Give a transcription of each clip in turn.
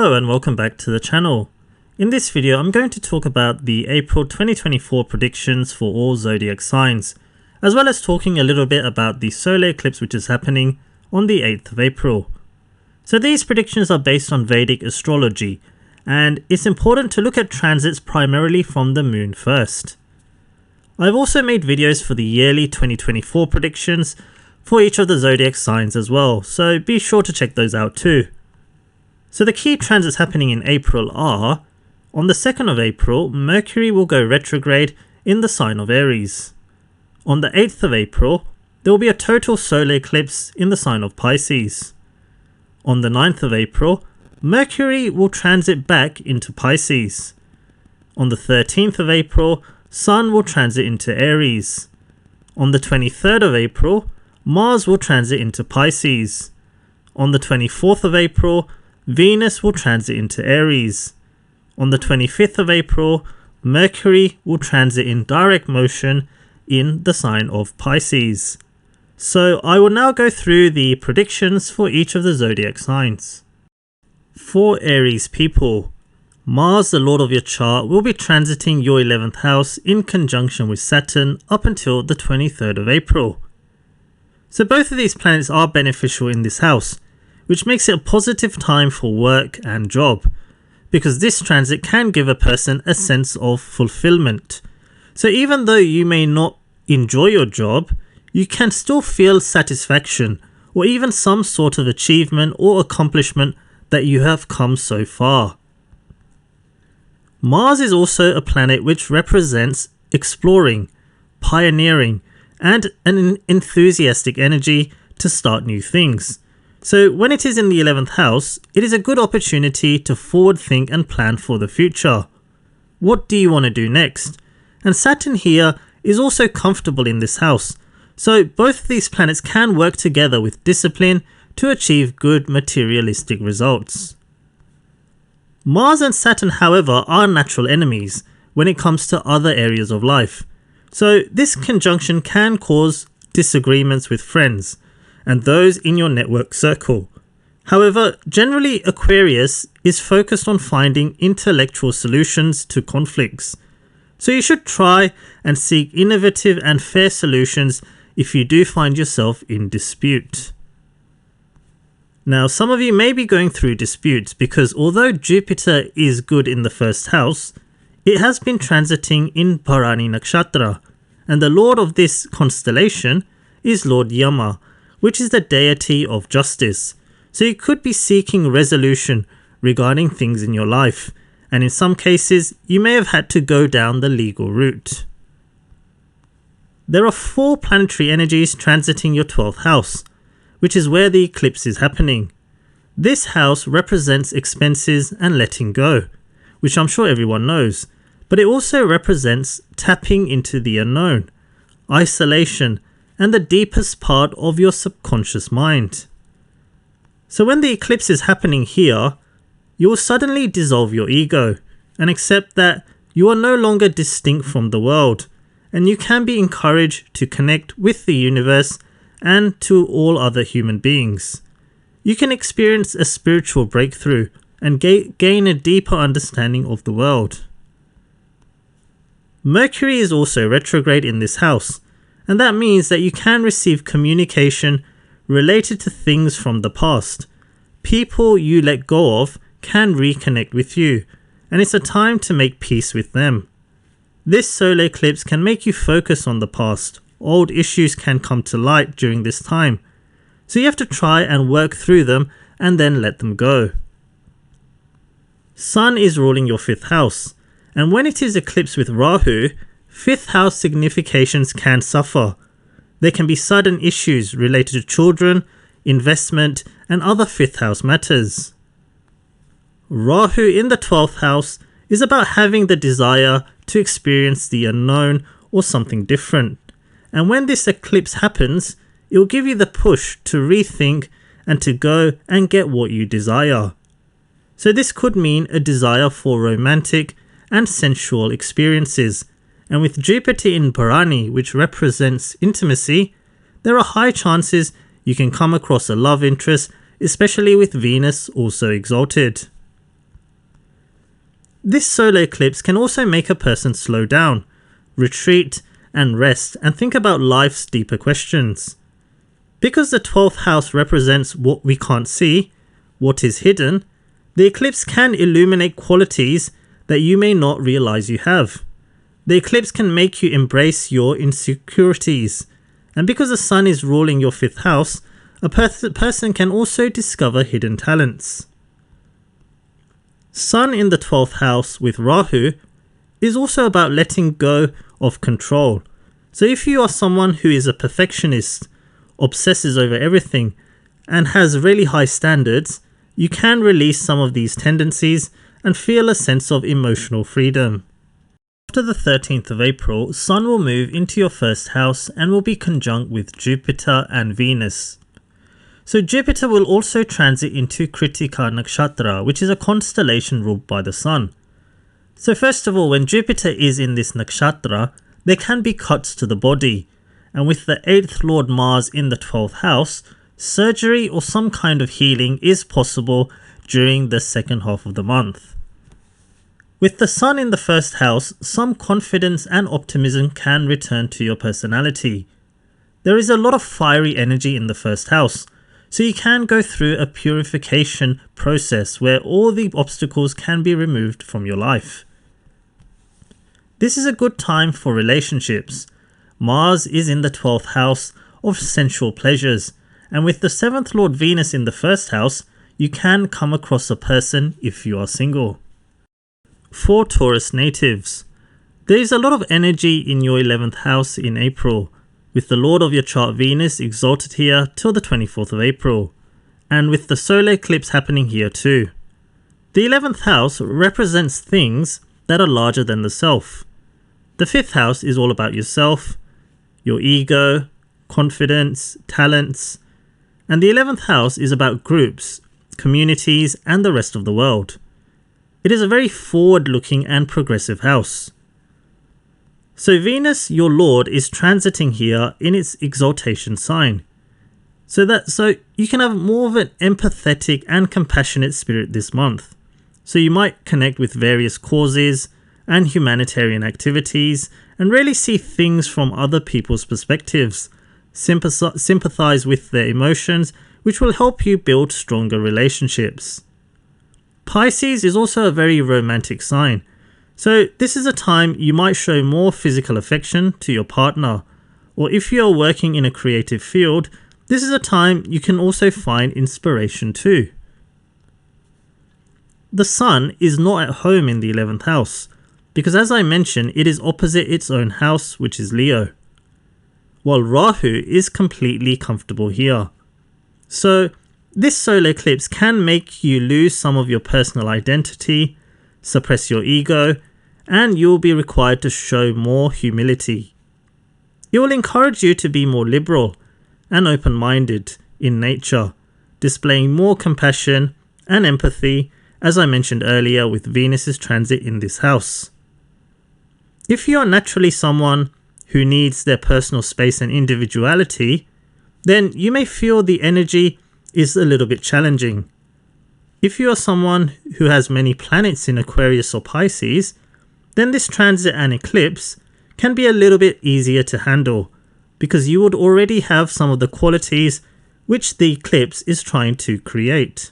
Hello and welcome back to the channel. In this video I'm going to talk about the April 2024 predictions for all zodiac signs, as well as talking a little bit about the solar eclipse which is happening on the 8th of April. So these predictions are based on Vedic astrology, and it's important to look at transits primarily from the moon first. I've also made videos for the yearly 2024 predictions for each of the zodiac signs as well, so be sure to check those out too. So the key transits happening in April are, on the 2nd of April, Mercury will go retrograde in the sign of Aries. On the 8th of April, there will be a total solar eclipse in the sign of Pisces. On the 9th of April, Mercury will transit back into Pisces. On the 13th of April, Sun will transit into Aries. On the 23rd of April, Mars will transit into Pisces. On the 24th of April, Venus will transit into Aries. On the 25th of April, Mercury will transit in direct motion in the sign of Pisces. So I will now go through the predictions for each of the zodiac signs. For Aries people, Mars, the lord of your chart, will be transiting your 11th house in conjunction with Saturn up until the 23rd of April. So both of these planets are beneficial in this house, which makes it a positive time for work and job, because this transit can give a person a sense of fulfillment. So even though you may not enjoy your job, you can still feel satisfaction or even some sort of achievement or accomplishment that you have come so far. Mars is also a planet which represents exploring, pioneering, and an enthusiastic energy to start new things. So when it is in the 11th house, it is a good opportunity to forward think and plan for the future. What do you want to do next? And Saturn here is also comfortable in this house. So both of these planets can work together with discipline to achieve good materialistic results. Mars and Saturn, however, are natural enemies when it comes to other areas of life. So this conjunction can cause disagreements with friends and those in your network circle. However, generally Aquarius is focused on finding intellectual solutions to conflicts. So you should try and seek innovative and fair solutions if you do find yourself in dispute. Now, some of you may be going through disputes because although Jupiter is good in the first house, it has been transiting in Bharani nakshatra, and the lord of this constellation is Lord Yama, which is the deity of justice. So you could be seeking resolution regarding things in your life, and in some cases you may have had to go down the legal route. There are 4 planetary energies transiting your 12th house, which is where the eclipse is happening. This house represents expenses and letting go, which I'm sure everyone knows, but it also represents tapping into the unknown, isolation, and the deepest part of your subconscious mind. So when the eclipse is happening here, you will suddenly dissolve your ego and accept that you are no longer distinct from the world, and you can be encouraged to connect with the universe and to all other human beings. You can experience a spiritual breakthrough and gain a deeper understanding of the world. Mercury is also retrograde in this house, and that means that you can receive communication related to things from the past. People you let go of can reconnect with you, and it's a time to make peace with them. This solar eclipse can make you focus on the past. Old issues can come to light during this time, so you have to try and work through them and then let them go. Sun is ruling your 5th house, and when it is eclipsed with Rahu, 5th house significations can suffer. There can be sudden issues related to children, investment, and other 5th house matters. Rahu in the 12th house is about having the desire to experience the unknown or something different. And when this eclipse happens, it will give you the push to rethink and to go and get what you desire. So this could mean a desire for romantic and sensual experiences. And with Jupiter in Bharani, which represents intimacy, there are high chances you can come across a love interest, especially with Venus also exalted. This solar eclipse can also make a person slow down, retreat, and rest and think about life's deeper questions. Because the 12th house represents what we can't see, what is hidden, the eclipse can illuminate qualities that you may not realize you have. The eclipse can make you embrace your insecurities, and because the sun is ruling your 5th house, a person can also discover hidden talents. Sun in the 12th house with Rahu is also about letting go of control. So if you are someone who is a perfectionist, obsesses over everything, and has really high standards, you can release some of these tendencies and feel a sense of emotional freedom. After the 13th of April, Sun will move into your 1st house and will be conjunct with Jupiter and Venus. So Jupiter will also transit into Kritika nakshatra, which is a constellation ruled by the Sun. So first of all, when Jupiter is in this nakshatra, there can be cuts to the body, and with the 8th Lord Mars in the 12th house, surgery or some kind of healing is possible during the second half of the month. With the Sun in the 1st house, some confidence and optimism can return to your personality. There is a lot of fiery energy in the 1st house, so you can go through a purification process where all the obstacles can be removed from your life. This is a good time for relationships. Mars is in the 12th house of sensual pleasures, and with the 7th Lord Venus in the 1st house, you can come across a person if you are single. For Taurus natives, there is a lot of energy in your 11th house in April, with the Lord of your chart Venus exalted here till the 24th of April, and with the solar eclipse happening here too. The 11th house represents things that are larger than the self. The 5th house is all about yourself, your ego, confidence, talents, and the 11th house is about groups, communities, and the rest of the world. It is a very forward-looking and progressive house. So Venus, your Lord, is transiting here in its exaltation sign. So you can have more of an empathetic and compassionate spirit this month. So you might connect with various causes and humanitarian activities and really see things from other people's perspectives, sympathize with their emotions, which will help you build stronger relationships. Pisces is also a very romantic sign. So this is a time you might show more physical affection to your partner, or if you are working in a creative field, this is a time you can also find inspiration too. The Sun is not at home in the 11th house, because as I mentioned, it is opposite its own house, which is Leo, while Rahu is completely comfortable here. So this solar eclipse can make you lose some of your personal identity, suppress your ego, and you will be required to show more humility. It will encourage you to be more liberal and open-minded in nature, displaying more compassion and empathy, as I mentioned earlier with Venus's transit in this house. If you are naturally someone who needs their personal space and individuality, then you may feel the energy is a little bit challenging. If you are someone who has many planets in Aquarius or Pisces, then this transit and eclipse can be a little bit easier to handle because you would already have some of the qualities which the eclipse is trying to create.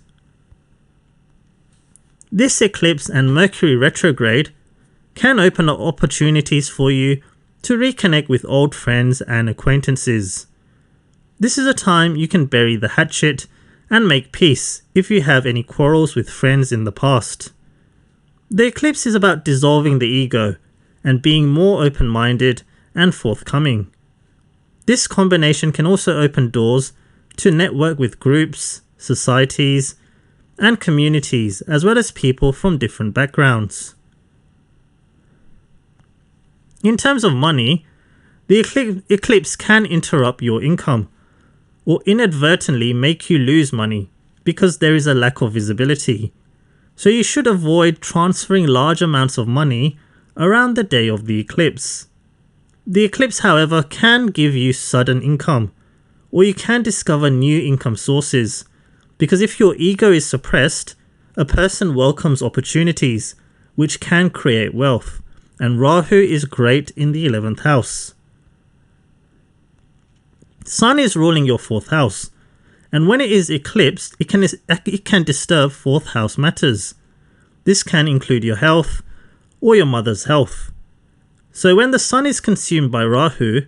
This eclipse and Mercury retrograde can open up opportunities for you to reconnect with old friends and acquaintances. This is a time you can bury the hatchet and make peace if you have any quarrels with friends in the past. The eclipse is about dissolving the ego and being more open-minded and forthcoming. This combination can also open doors to network with groups, societies, and communities, as well as people from different backgrounds. In terms of money, the eclipse can interrupt your income or inadvertently make you lose money because there is a lack of visibility. So you should avoid transferring large amounts of money around the day of the eclipse. The eclipse, however, can give you sudden income, or you can discover new income sources, because if your ego is suppressed, a person welcomes opportunities, which can create wealth, and Rahu is great in the 11th house. Sun is ruling your 4th house, and when it is eclipsed, it can disturb 4th house matters. This can include your health or your mother's health. So when the Sun is consumed by Rahu,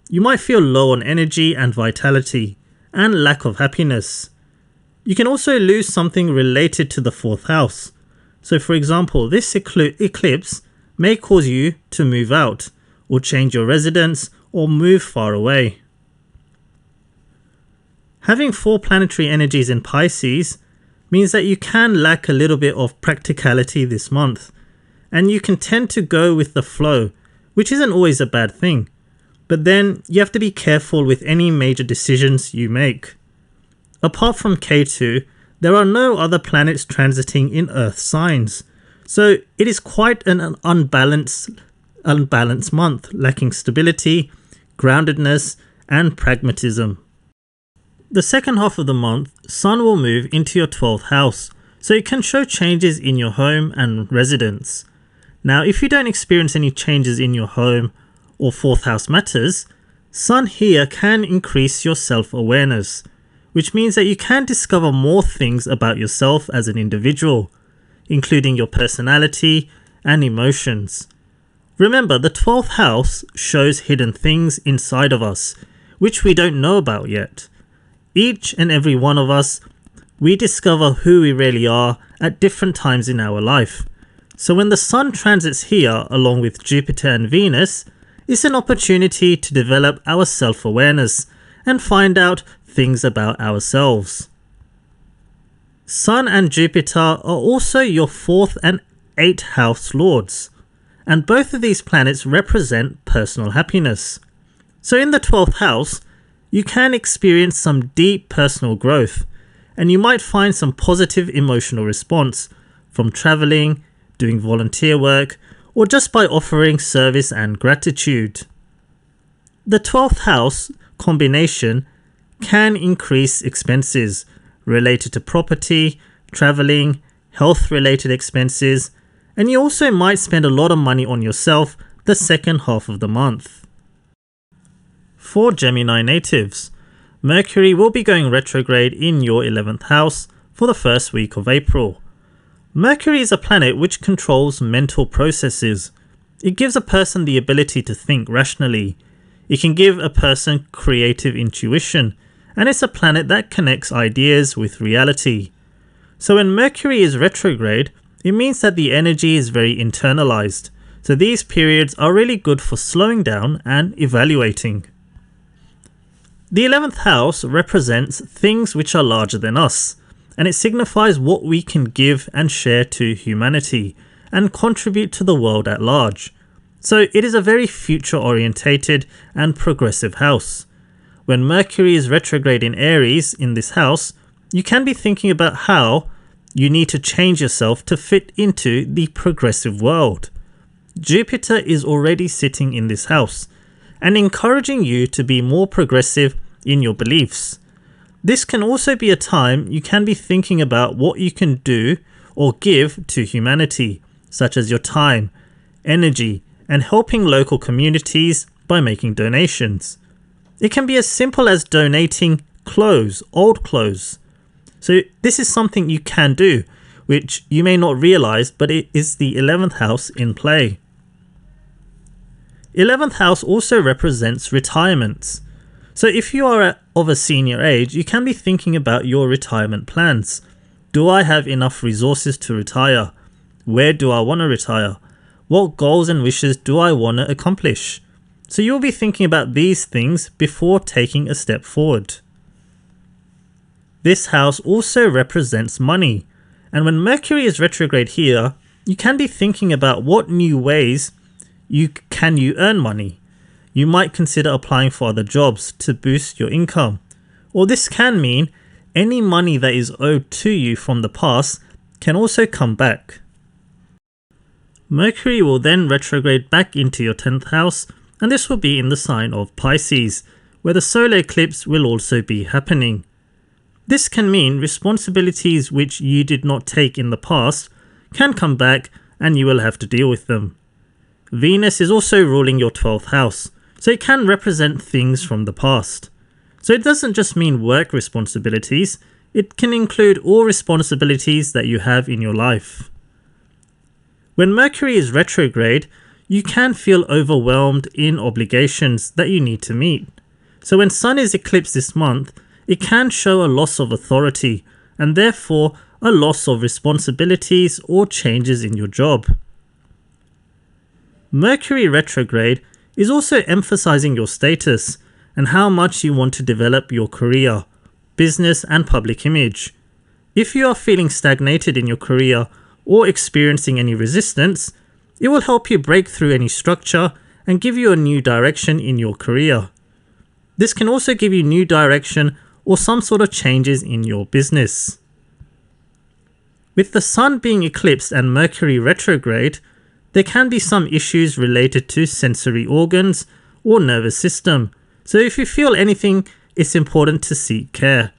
you might feel low on energy and vitality, and lack of happiness. You can also lose something related to the 4th house. So for example, this eclipse may cause you to move out, or change your residence, or move far away. Having 4 planetary energies in Pisces means that you can lack a little bit of practicality this month, and you can tend to go with the flow, which isn't always a bad thing. But then you have to be careful with any major decisions you make. Apart from Ketu, there are no other planets transiting in Earth signs, so it is quite an unbalanced month, lacking stability, groundedness, and pragmatism. The second half of the month, Sun will move into your 12th house, so it can show changes in your home and residence. Now, if you don't experience any changes in your home or 4th house matters, Sun here can increase your self-awareness, which means that you can discover more things about yourself as an individual, including your personality and emotions. Remember, the 12th house shows hidden things inside of us, which we don't know about yet. Each and every one of us, we discover who we really are at different times in our life. So when the Sun transits here along with Jupiter and Venus, it's an opportunity to develop our self-awareness and find out things about ourselves. Sun and Jupiter are also your 4th and 8th house lords, and both of these planets represent personal happiness. So in the 12th house, you can experience some deep personal growth, and you might find some positive emotional response from traveling, doing volunteer work, or just by offering service and gratitude. The 12th house combination can increase expenses related to property, traveling, health-related expenses, and you also might spend a lot of money on yourself the second half of the month. For Gemini natives, Mercury will be going retrograde in your 11th house for the first week of April. Mercury is a planet which controls mental processes. It gives a person the ability to think rationally. It can give a person creative intuition, and it's a planet that connects ideas with reality. So when Mercury is retrograde, it means that the energy is very internalized. So these periods are really good for slowing down and evaluating. The 11th house represents things which are larger than us, and it signifies what we can give and share to humanity and contribute to the world at large. So it is a very future-orientated and progressive house. When Mercury is retrograde in Aries in this house, you can be thinking about how you need to change yourself to fit into the progressive world. Jupiter is already sitting in this house and encouraging you to be more progressive in your beliefs. This can also be a time you can be thinking about what you can do or give to humanity, such as your time, energy, and helping local communities by making donations. It can be as simple as donating clothes, old clothes. So this is something you can do, which you may not realize, but it is the 11th house in play. 11th house also represents retirements. So if you are of a senior age, you can be thinking about your retirement plans. Do I have enough resources to retire? Where do I want to retire? What goals and wishes do I want to accomplish? So you'll be thinking about these things before taking a step forward. This house also represents money, and when Mercury is retrograde here, you can be thinking about what new ways you earn money. You might consider applying for other jobs to boost your income, or this can mean any money that is owed to you from the past can also come back. Mercury will then retrograde back into your 10th house, and this will be in the sign of Pisces, where the solar eclipse will also be happening. This can mean responsibilities which you did not take in the past can come back and you will have to deal with them. Venus is also ruling your 12th house, so it can represent things from the past. So it doesn't just mean work responsibilities, it can include all responsibilities that you have in your life. When Mercury is retrograde, you can feel overwhelmed in obligations that you need to meet. So when Sun is eclipsed this month, it can show a loss of authority and therefore a loss of responsibilities or changes in your job. Mercury retrograde is also emphasizing your status and how much you want to develop your career, business and public image. If you are feeling stagnated in your career or experiencing any resistance, it will help you break through any structure and give you a new direction in your career. This can also give you new direction or some sort of changes in your business. With the Sun being eclipsed and Mercury retrograde, there can be some issues related to sensory organs or nervous system, so if you feel anything, it's important to seek care.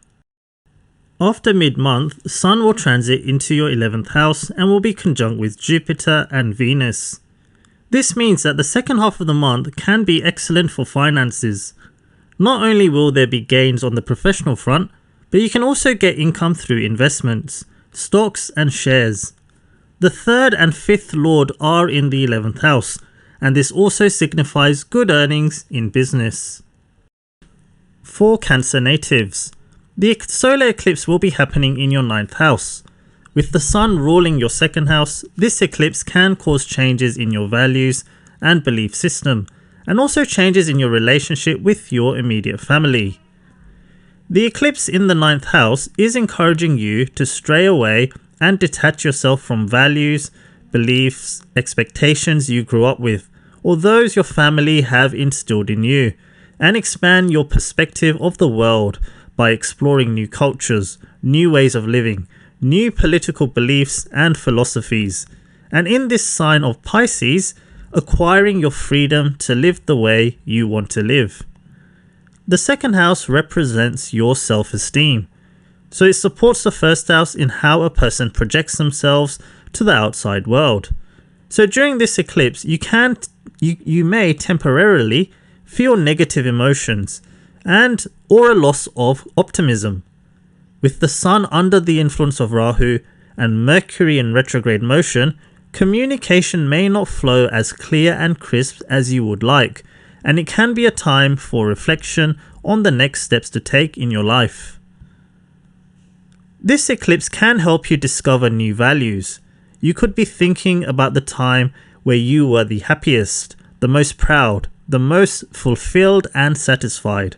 After mid-month, Sun will transit into your 11th house and will be conjunct with Jupiter and Venus. This means that the second half of the month can be excellent for finances. Not only will there be gains on the professional front, but you can also get income through investments, stocks and shares. The 3rd and 5th Lord are in the 11th house, and this also signifies good earnings in business. For Cancer natives, the solar eclipse will be happening in your 9th house. With the Sun ruling your 2nd house, this eclipse can cause changes in your values and belief system, and also changes in your relationship with your immediate family. The eclipse in the 9th house is encouraging you to stray away and detach yourself from values, beliefs, expectations you grew up with, or those your family have instilled in you, and expand your perspective of the world by exploring new cultures, new ways of living, new political beliefs and philosophies, and in this sign of Pisces, acquiring your freedom to live the way you want to live. The 2nd house represents your self-esteem, so it supports the 1st house in how a person projects themselves to the outside world. So during this eclipse, you may temporarily feel negative emotions or a loss of optimism. With the Sun under the influence of Rahu and Mercury in retrograde motion, communication may not flow as clear and crisp as you would like, and it can be a time for reflection on the next steps to take in your life. This eclipse can help you discover new values. You could be thinking about the time where you were the happiest, the most proud, the most fulfilled and satisfied.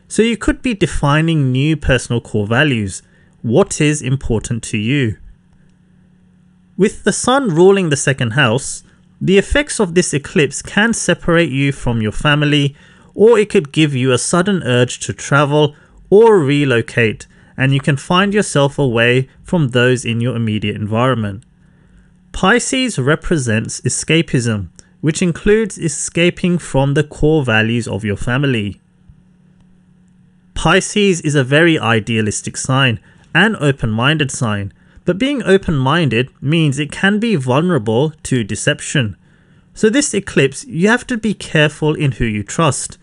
So you could be defining new personal core values. What is important to you? With the Sun ruling the 2nd house, the effects of this eclipse can separate you from your family, or it could give you a sudden urge to travel or relocate, and you can find yourself away from those in your immediate environment. Pisces represents escapism, which includes escaping from the core values of your family. Pisces is a very idealistic sign and open-minded sign, but being open-minded means it can be vulnerable to deception. So this eclipse, you have to be careful in who you trust.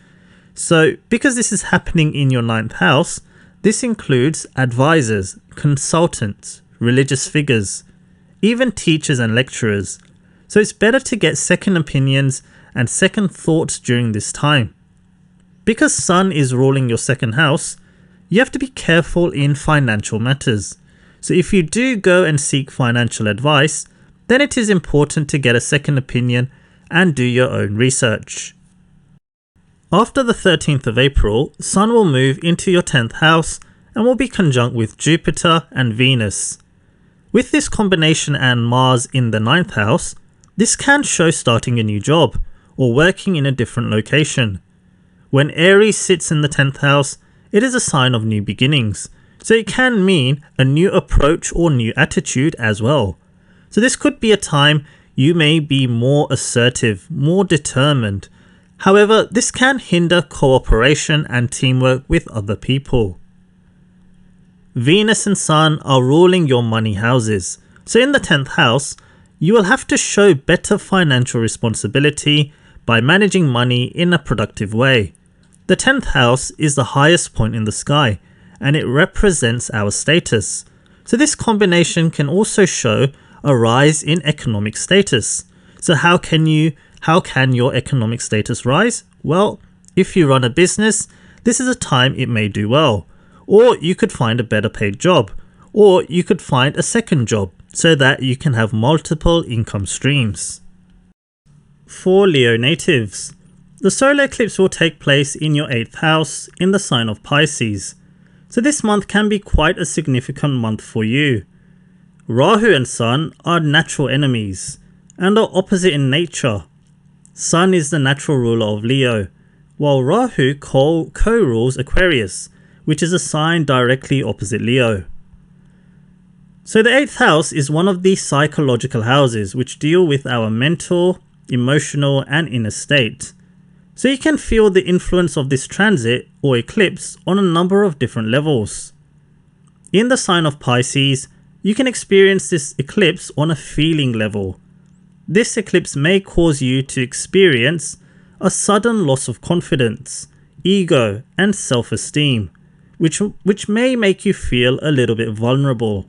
So because this is happening in your 9th house, this includes advisors, consultants, religious figures, even teachers and lecturers. So it's better to get second opinions and second thoughts during this time. Because Sun is ruling your 2nd house, you have to be careful in financial matters. So if you do go and seek financial advice, then it is important to get a second opinion and do your own research. After the 13th of April, Sun will move into your 10th house and will be conjunct with Jupiter and Venus. With this combination and Mars in the 9th house, this can show starting a new job or working in a different location. When Aries sits in the 10th house, it is a sign of new beginnings, so it can mean a new approach or new attitude as well. So this could be a time you may be more assertive, more determined. However, this can hinder cooperation and teamwork with other people. Venus and Sun are ruling your money houses, so in the 10th house, you will have to show better financial responsibility by managing money in a productive way. The 10th house is the highest point in the sky, and it represents our status. So this combination can also show a rise in economic status. So how can your economic status rise? Well, if you run a business, this is a time it may do well. Or you could find a better paid job. Or you could find a second job so that you can have multiple income streams. For Leo natives, the solar eclipse will take place in your 8th house in the sign of Pisces. So this month can be quite a significant month for you. Rahu and Sun are natural enemies and are opposite in nature. Sun is the natural ruler of Leo, while Rahu co-rules Aquarius, which is a sign directly opposite Leo. So the 8th house is one of the psychological houses which deal with our mental, emotional and inner state. So you can feel the influence of this transit or eclipse on a number of different levels. In the sign of Pisces, you can experience this eclipse on a feeling level. This eclipse may cause you to experience a sudden loss of confidence, ego and self-esteem, which may make you feel a little bit vulnerable.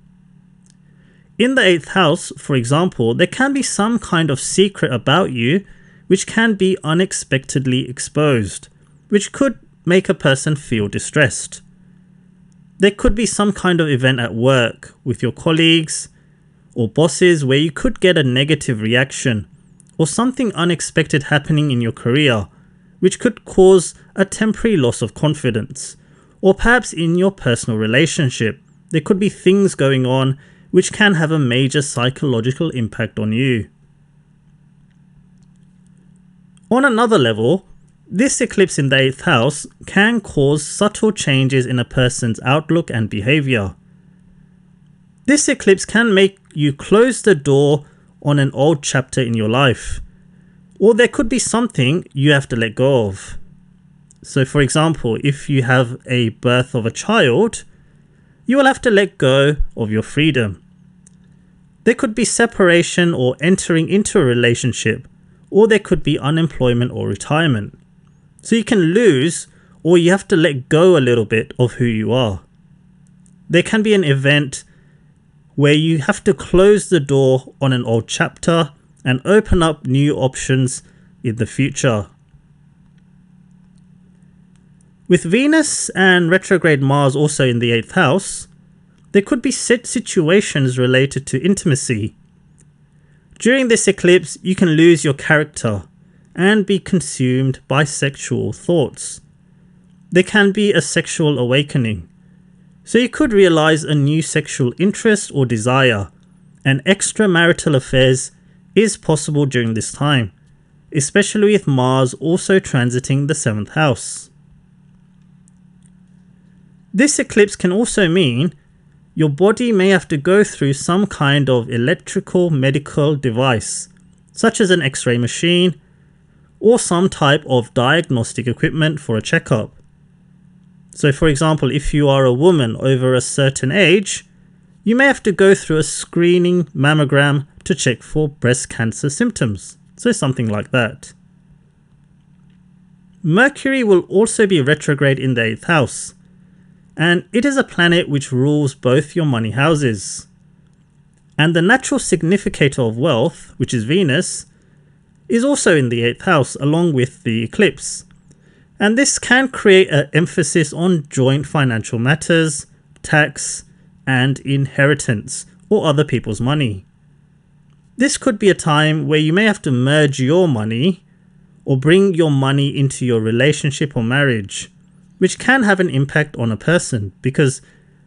In the 8th house, for example, there can be some kind of secret about you which can be unexpectedly exposed, which could make a person feel distressed. There could be some kind of event at work with your colleagues or bosses where you could get a negative reaction, or something unexpected happening in your career, which could cause a temporary loss of confidence. Or perhaps in your personal relationship, there could be things going on which can have a major psychological impact on you. On another level, this eclipse in the 8th house can cause subtle changes in a person's outlook and behavior. This eclipse can make you close the door on an old chapter in your life, or there could be something you have to let go of. So for example, if you have a birth of a child, you will have to let go of your freedom. There could be separation or entering into a relationship, or there could be unemployment or retirement. So you can lose, or you have to let go a little bit of who you are. There can be an event where you have to close the door on an old chapter and open up new options in the future. With Venus and retrograde Mars also in the 8th house, there could be situations related to intimacy. During this eclipse, you can lose your character and be consumed by sexual thoughts. There can be a sexual awakening. So you could realize a new sexual interest or desire, and extramarital affairs is possible during this time, especially with Mars also transiting the 7th house. This eclipse can also mean your body may have to go through some kind of electrical medical device, such as an X-ray machine or some type of diagnostic equipment for a checkup. So for example, if you are a woman over a certain age, you may have to go through a screening mammogram to check for breast cancer symptoms. So something like that. Mercury will also be retrograde in the 8th house, and it is a planet which rules both your money houses. And the natural significator of wealth, which is Venus, is also in the 8th house along with the eclipse. And this can create an emphasis on joint financial matters, tax, and inheritance or other people's money. This could be a time where you may have to merge your money or bring your money into your relationship or marriage, which can have an impact on a person because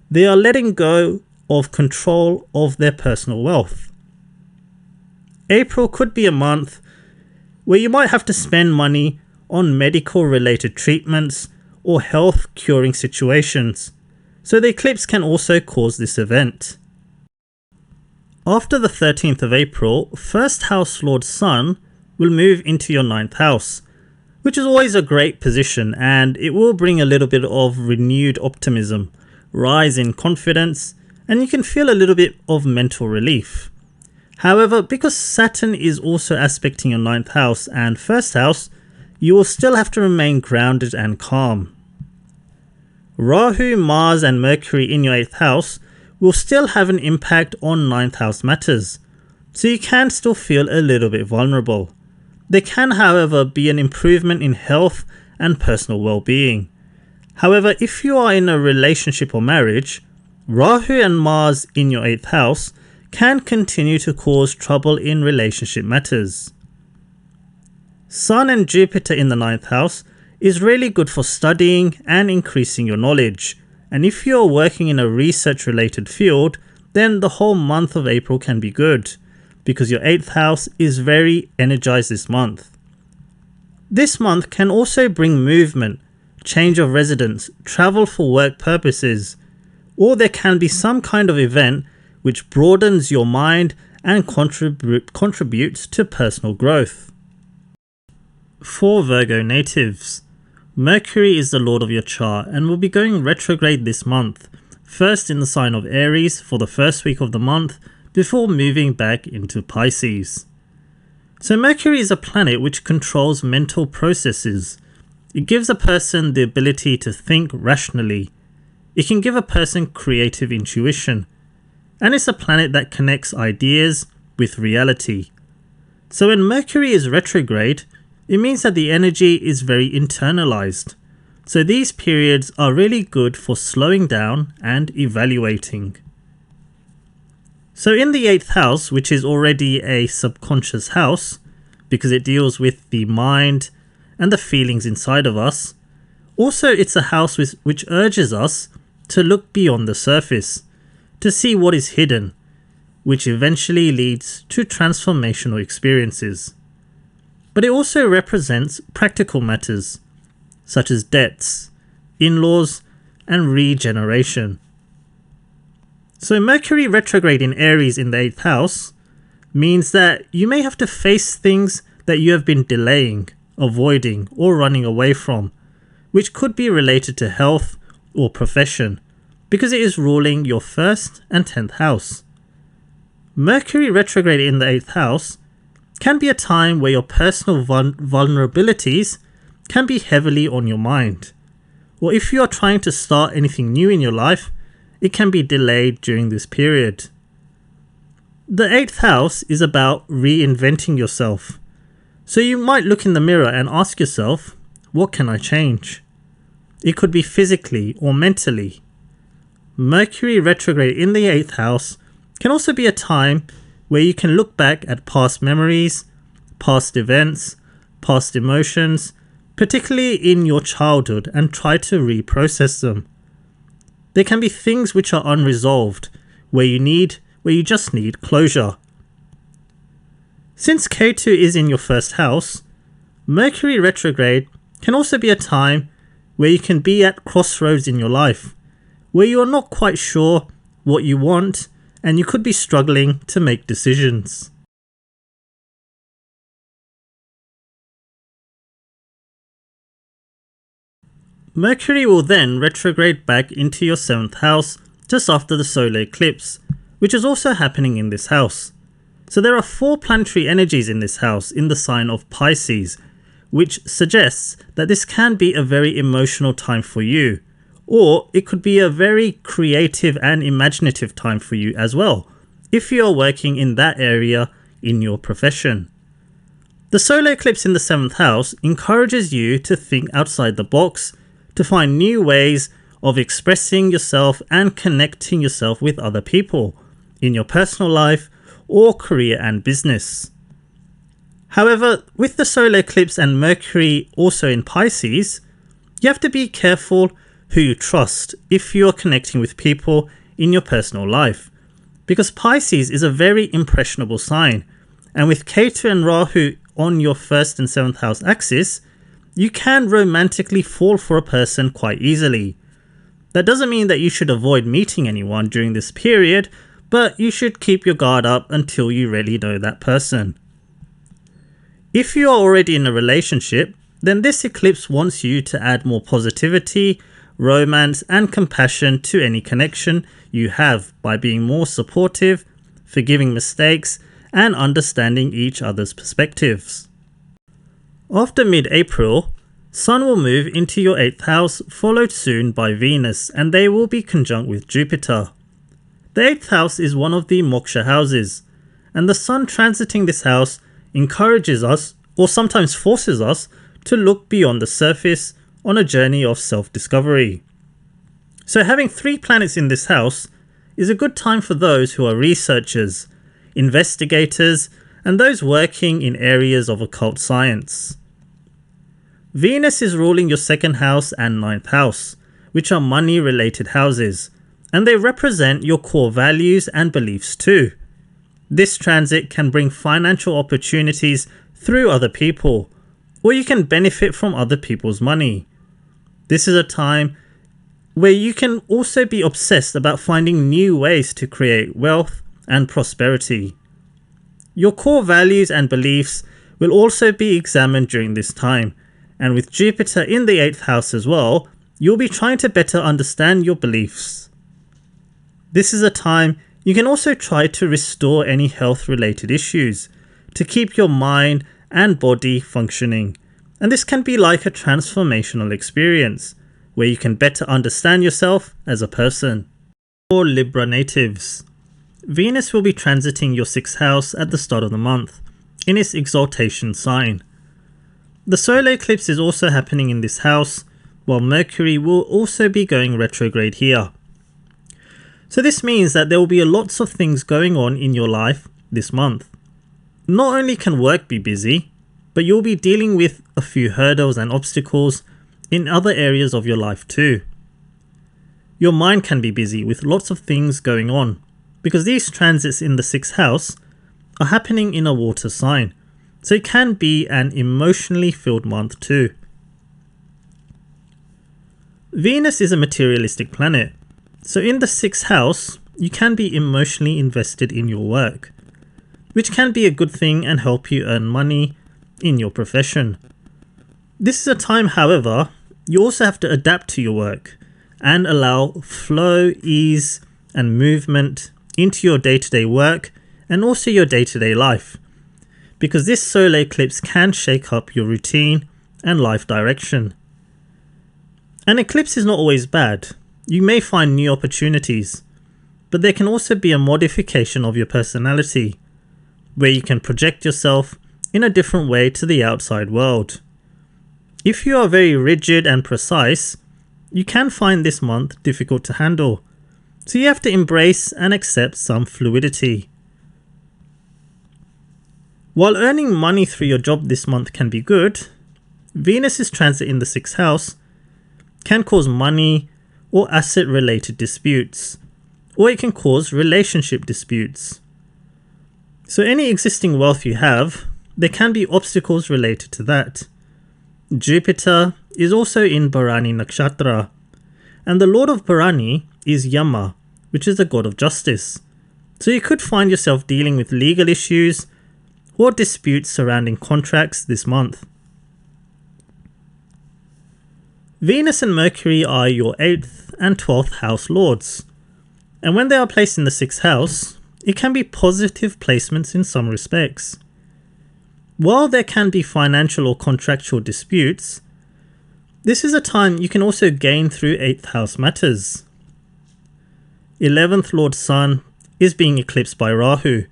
they are letting go of control of their personal wealth. April could be a month where you might have to spend money on medical related treatments or health curing situations, so the eclipse can also cause this event. After the 13th of April, first house Lord Sun will move into your 9th house, which is always a great position, and it will bring a little bit of renewed optimism, rise in confidence, and you can feel a little bit of mental relief. However, because Saturn is also aspecting your 9th house and 1st house, you will still have to remain grounded and calm. Rahu, Mars and Mercury in your 8th house will still have an impact on 9th house matters, so you can still feel a little bit vulnerable. There can, however, be an improvement in health and personal well-being. However, if you are in a relationship or marriage, Rahu and Mars in your 8th house can continue to cause trouble in relationship matters. Sun and Jupiter in the 9th house is really good for studying and increasing your knowledge, and if you're working in a research related field, then the whole month of April can be good, because your 8th house is very energized this month. This month can also bring movement, change of residence, travel for work purposes, or there can be some kind of event which broadens your mind and contributes to personal growth. For Virgo natives, Mercury is the lord of your chart and will be going retrograde this month, first in the sign of Aries for the first week of the month before moving back into Pisces. So Mercury is a planet which controls mental processes. It gives a person the ability to think rationally. It can give a person creative intuition. And it's a planet that connects ideas with reality. So when Mercury is retrograde, it means that the energy is very internalized. So these periods are really good for slowing down and evaluating. So in the 8th house, which is already a subconscious house, because it deals with the mind and the feelings inside of us, also it's a house which urges us to look beyond the surface, to see what is hidden, which eventually leads to transformational experiences. But it also represents practical matters, such as debts, in-laws, and regeneration. So Mercury retrograde in Aries in the 8th house means that you may have to face things that you have been delaying, avoiding, or running away from, which could be related to health or profession, because it is ruling your 1st and 10th house. Mercury retrograde in the 8th house can be a time where your personal vulnerabilities can be heavily on your mind. Or if you are trying to start anything new in your life, it can be delayed during this period. The 8th house is about reinventing yourself. So you might look in the mirror and ask yourself, what can I change? It could be physically or mentally. Mercury retrograde in the 8th house can also be a time where you can look back at past memories, past events, past emotions, particularly in your childhood, and try to reprocess them. There can be things which are unresolved, where you just need closure. Since Ketu is in your 1st house, Mercury retrograde can also be a time where you can be at crossroads in your life, where you are not quite sure what you want and you could be struggling to make decisions. Mercury will then retrograde back into your 7th house just after the solar eclipse, which is also happening in this house. So there are 4 planetary energies in this house in the sign of Pisces, which suggests that this can be a very emotional time for you, or it could be a very creative and imaginative time for you as well, if you are working in that area in your profession. The solar eclipse in the 7th house encourages you to think outside the box, to find new ways of expressing yourself and connecting yourself with other people in your personal life or career and business. However, with the solar eclipse and Mercury also in Pisces, you have to be careful who you trust if you are connecting with people in your personal life, because Pisces is a very impressionable sign, and with Ketu and Rahu on your 1st and 7th house axis, you can romantically fall for a person quite easily. That doesn't mean that you should avoid meeting anyone during this period, but you should keep your guard up until you really know that person. If you are already in a relationship, then this eclipse wants you to add more positivity, romance and compassion to any connection you have by being more supportive, forgiving mistakes, and understanding each other's perspectives. After mid-April, Sun will move into your 8th house, followed soon by Venus, and they will be conjunct with Jupiter. The 8th house is one of the moksha houses, and the Sun transiting this house encourages us, or sometimes forces us, to look beyond the surface on a journey of self-discovery. So having 3 planets in this house is a good time for those who are researchers, investigators, and those working in areas of occult science. Venus is ruling your 2nd house and 9th house, which are money-related houses, and they represent your core values and beliefs too. This transit can bring financial opportunities through other people, or you can benefit from other people's money. This is a time where you can also be obsessed about finding new ways to create wealth and prosperity. Your core values and beliefs will also be examined during this time, and with Jupiter in the 8th house as well, you'll be trying to better understand your beliefs. This is a time you can also try to restore any health-related issues to keep your mind and body functioning, and this can be like a transformational experience where you can better understand yourself as a person. For Libra natives, Venus will be transiting your 6th house at the start of the month in its exaltation sign. The solar eclipse is also happening in this house, while Mercury will also be going retrograde here. So this means that there will be lots of things going on in your life this month. Not only can work be busy, but you'll be dealing with a few hurdles and obstacles in other areas of your life too. Your mind can be busy with lots of things going on, because these transits in the 6th house are happening in a water sign, so it can be an emotionally filled month too. Venus is a materialistic planet, so in the 6th house, you can be emotionally invested in your work, which can be a good thing and help you earn money in your profession. This is a time, however, you also have to adapt to your work and allow flow, ease, and movement into your day-to-day work and also your day-to-day life, because this solar eclipse can shake up your routine and life direction. An eclipse is not always bad. You may find new opportunities, but there can also be a modification of your personality, where you can project yourself in a different way to the outside world. If you are very rigid and precise, you can find this month difficult to handle, so you have to embrace and accept some fluidity. While earning money through your job this month can be good, Venus's transit in the 6th house can cause money or asset related disputes, or it can cause relationship disputes. So any existing wealth you have, there can be obstacles related to that. Jupiter is also in Bharani nakshatra, and the lord of Bharani is Yama, which is the god of justice. So you could find yourself dealing with legal issues or disputes surrounding contracts this month. Venus and Mercury are your 8th and 12th house lords, and when they are placed in the 6th house, it can be positive placements in some respects. While there can be financial or contractual disputes, this is a time you can also gain through 8th house matters. 11th Lord Sun is being eclipsed by Rahu,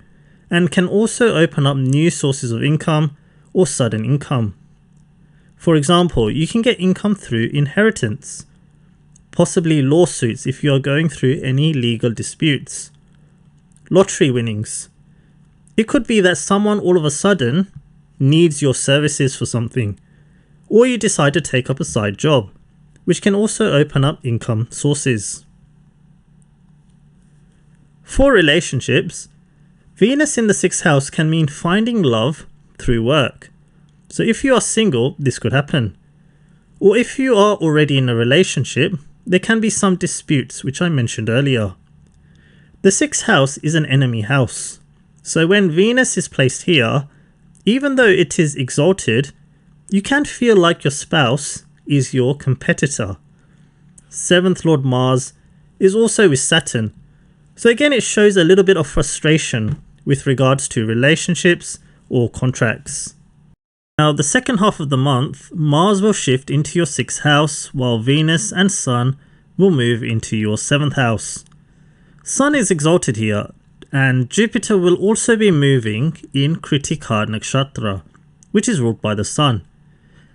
and can also open up new sources of income or sudden income. For example, you can get income through inheritance, possibly lawsuits if you are going through any legal disputes, lottery winnings. It could be that someone all of a sudden needs your services for something, or you decide to take up a side job, which can also open up income sources. For relationships, Venus in the 6th house can mean finding love through work. So if you are single, this could happen. Or if you are already in a relationship, there can be some disputes, which I mentioned earlier. The 6th house is an enemy house. So when Venus is placed here, even though it is exalted, you can feel like your spouse is your competitor. 7th Lord Mars is also with Saturn. So again, it shows a little bit of frustration with regards to relationships or contracts. Now, the second half of the month, Mars will shift into your 6th house, while Venus and Sun will move into your 7th house. Sun is exalted here, and Jupiter will also be moving in Kritika nakshatra, which is ruled by the Sun,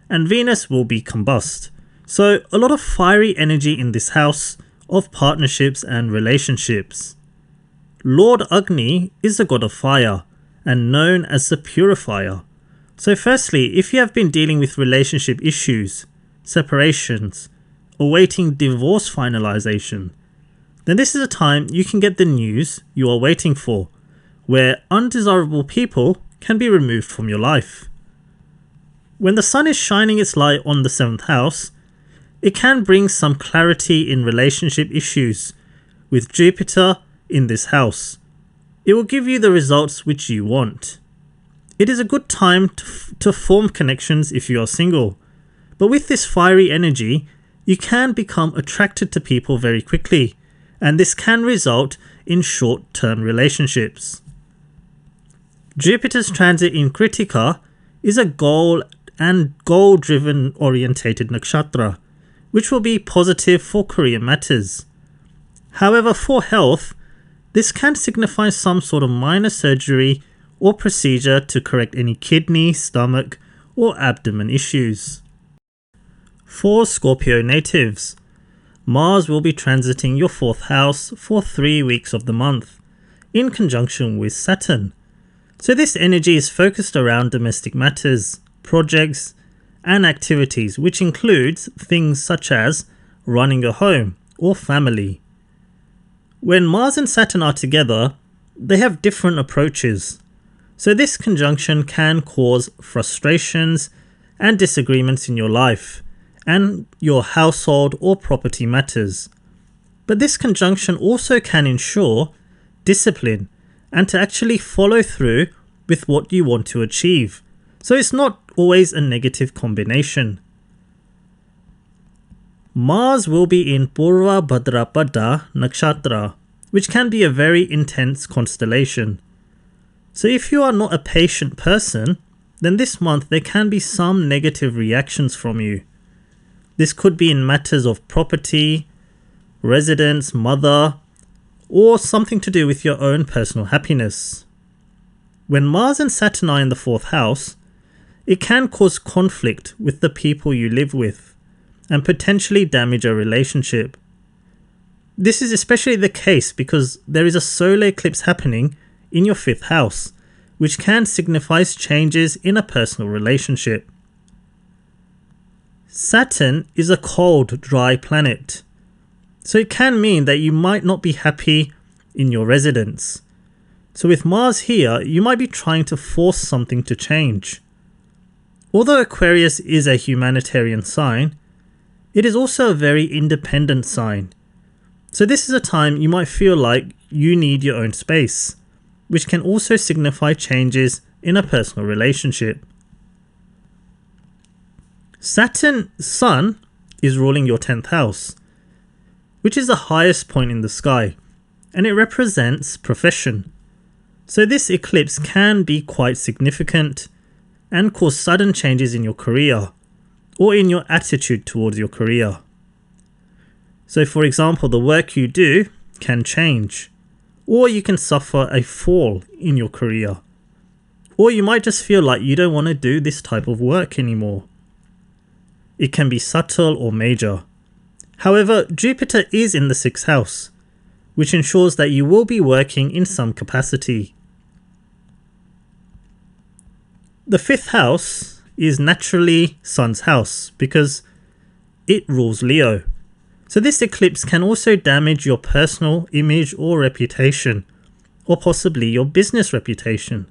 and Venus will be combust. So a lot of fiery energy in this house of partnerships and relationships. Lord Agni is the god of fire and known as the purifier. So firstly, if you have been dealing with relationship issues, separations, awaiting divorce finalization, then this is a time you can get the news you are waiting for, where undesirable people can be removed from your life. When the Sun is shining its light on the 7th house, it can bring some clarity in relationship issues. With Jupiter in this house, it will give you the results which you want. It is a good time to form connections if you are single, but with this fiery energy, you can become attracted to people very quickly, and this can result in short-term relationships. Jupiter's transit in Kritika is a goal and goal-driven orientated nakshatra, which will be positive for career matters. However, for health, this can signify some sort of minor surgery or procedure to correct any kidney, stomach, or abdomen issues. For Scorpio natives, Mars will be transiting your 4th house for 3 weeks of the month, in conjunction with Saturn. So this energy is focused around domestic matters, projects, and activities, which includes things such as running a home or family. When Mars and Saturn are together, they have different approaches. So this conjunction can cause frustrations and disagreements in your life and your household or property matters. But this conjunction also can ensure discipline and to actually follow through with what you want to achieve. So it's not always a negative combination. Mars will be in Purva Bhadrapada nakshatra, which can be a very intense constellation. So if you are not a patient person, then this month there can be some negative reactions from you. This could be in matters of property, residence, mother, or something to do with your own personal happiness. When Mars and Saturn are in the 4th house, it can cause conflict with the people you live with and potentially damage a relationship. This is especially the case because there is a solar eclipse happening in your 5th house, which can signify changes in a personal relationship. Saturn is a cold, dry planet, so it can mean that you might not be happy in your residence. So with Mars here, you might be trying to force something to change. Although Aquarius is a humanitarian sign, it is also a very independent sign. So this is a time you might feel like you need your own space, which can also signify changes in a personal relationship. Saturn's Sun is ruling your 10th house, which is the highest point in the sky, and it represents profession. So this eclipse can be quite significant and cause sudden changes in your career or in your attitude towards your career. So for example, the work you do can change, or you can suffer a fall in your career, or you might just feel like you don't want to do this type of work anymore. It can be subtle or major. However, Jupiter is in the 6th house, which ensures that you will be working in some capacity. The 5th house is naturally Sun's house because it rules Leo. So this eclipse can also damage your personal image or reputation, or possibly your business reputation.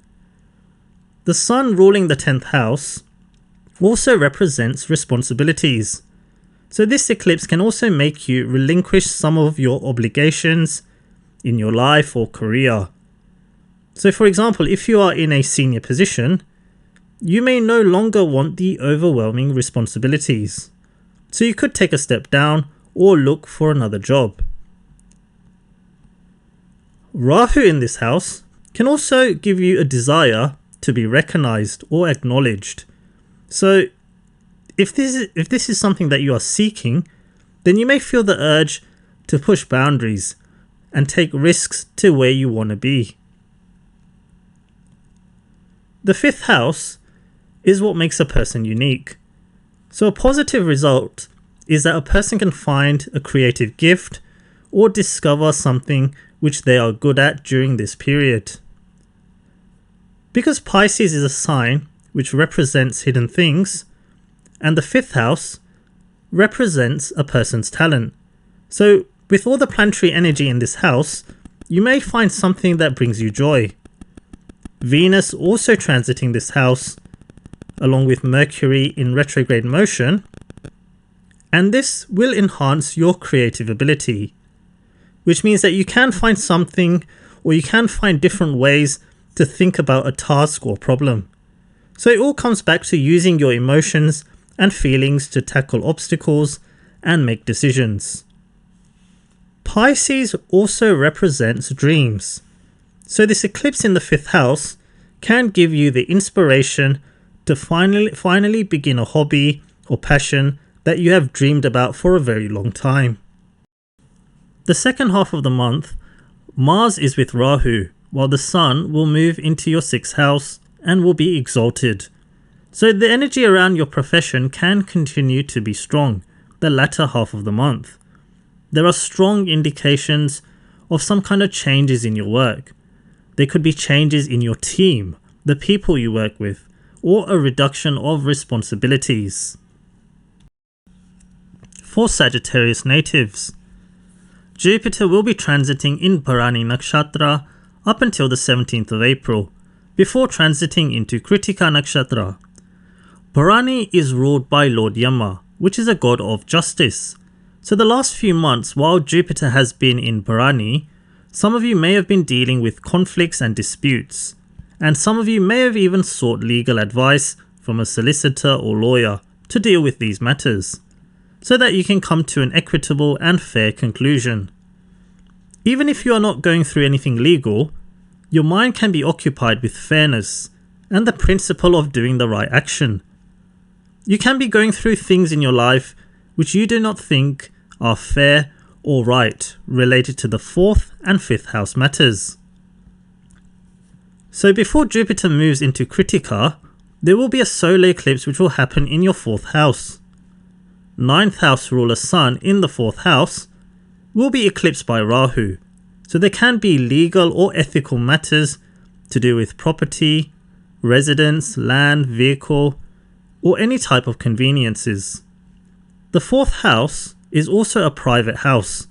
The Sun ruling the 10th house also represents responsibilities. So this eclipse can also make you relinquish some of your obligations in your life or career. So for example, if you are in a senior position, you may no longer want the overwhelming responsibilities. So you could take a step down or look for another job. Rahu in this house can also give you a desire to be recognized or acknowledged. So if this is something that you are seeking, then you may feel the urge to push boundaries and take risks to where you want to be. The 5th house is what makes a person unique. So a positive result is that a person can find a creative gift or discover something which they are good at during this period. Because Pisces is a sign which represents hidden things, and the 5th house represents a person's talent. So with all the planetary energy in this house, you may find something that brings you joy. Venus also transiting this house, along with Mercury in retrograde motion, and this will enhance your creative ability, which means that you can find something, or you can find different ways to think about a task or problem. So it all comes back to using your emotions and feelings to tackle obstacles and make decisions. Pisces also represents dreams. So this eclipse in the 5th house can give you the inspiration to finally begin a hobby or passion that you have dreamed about for a very long time. The second half of the month, Mars is with Rahu, while the Sun will move into your 6th house and will be exalted. So the energy around your profession can continue to be strong the latter half of the month. There are strong indications of some kind of changes in your work. There could be changes in your team, the people you work with, or a reduction of responsibilities. For Sagittarius natives, Jupiter will be transiting in Bharani nakshatra up until the 17th of April, before transiting into Kritika nakshatra. Bharani is ruled by Lord Yama, which is a god of justice. So the last few months, while Jupiter has been in Bharani, some of you may have been dealing with conflicts and disputes, and some of you may have even sought legal advice from a solicitor or lawyer to deal with these matters, so that you can come to an equitable and fair conclusion. Even if you are not going through anything legal, your mind can be occupied with fairness and the principle of doing the right action. You can be going through things in your life which you do not think are fair or right related to the 4th and 5th house matters. So before Jupiter moves into Kritika, there will be a solar eclipse which will happen in your 4th house. 9th house ruler Sun in the 4th house will be eclipsed by Rahu, so there can be legal or ethical matters to do with property, residence, land, vehicle, or any type of conveniences. The 4th house is also a private house,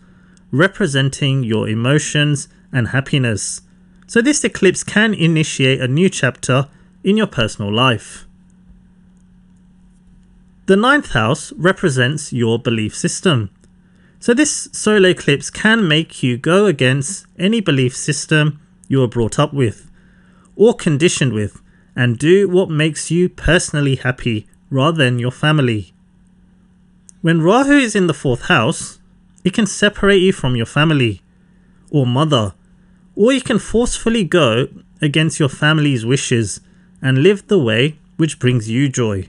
representing your emotions and happiness, so this eclipse can initiate a new chapter in your personal life. The 9th house represents your belief system. So this solar eclipse can make you go against any belief system you were brought up with or conditioned with, and do what makes you personally happy rather than your family. When Rahu is in the 4th house, it can separate you from your family or mother, or you can forcefully go against your family's wishes and live the way which brings you joy.